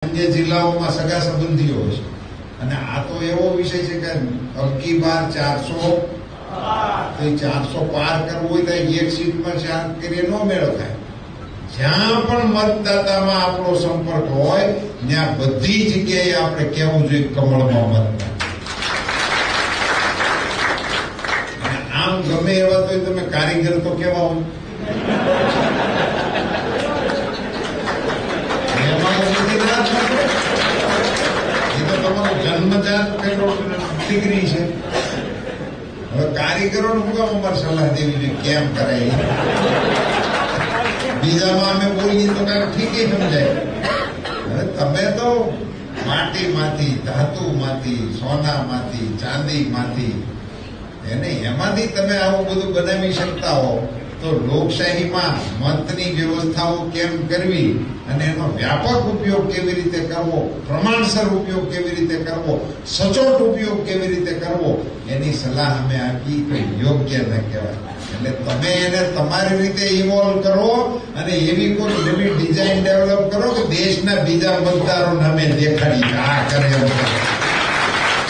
અન્ય જિલ્લાઓમાં સગા સંબંધીઓ છે અને આ તો એવો વિષય છે કે અબકી બાર 400 પાર કરવું હોય તો એક સીટમાં 4 કરીએ નો મેળો થાય. જ્યાં પણ મતદાતામાં આપણો સંપર્ક હોય ત્યાં બધી જગ્યાએ આપણે કહેવું જોઈએ કમળમાં મતદાન. આમ ગમે એવા તો તમે કારીગર તો કેવા હોય જન્મજાત ડિગ્રી છે. હવે કારીગરો નું કામ અમારે સલાહ દેવી જોઈએ કેમ કરાય. બીજામાં અમે બોલીએ તો કઈ ઠીક સમજાય. હવે તમે તો માટીમાંથી, ધાતુમાંથી, સોનામાંથી, ચાંદીમાંથી એમાંથી તમે આવું બધું બનાવી શકતા હો તો લોકશાહીમાં મતની વ્યવસ્થાઓ કેમ કરવી અને એનો વ્યાપક ઉપયોગ કેવી રીતે કરવો, પ્રમાણસર ઉપયોગ કેવી રીતે કરવો, સચોટ ઉપયોગ કેવી રીતે કરવો એની સલાહ અમે આપી તો યોગ્ય ન કહેવાય. એટલે તમે એને તમારી રીતે ઇવોલ્વ કરો અને એવી કોઈ નવી ડિઝાઇન ડેવલપ કરો કે દેશના બીજા મતદારોને અમે દેખાડી આ કરે.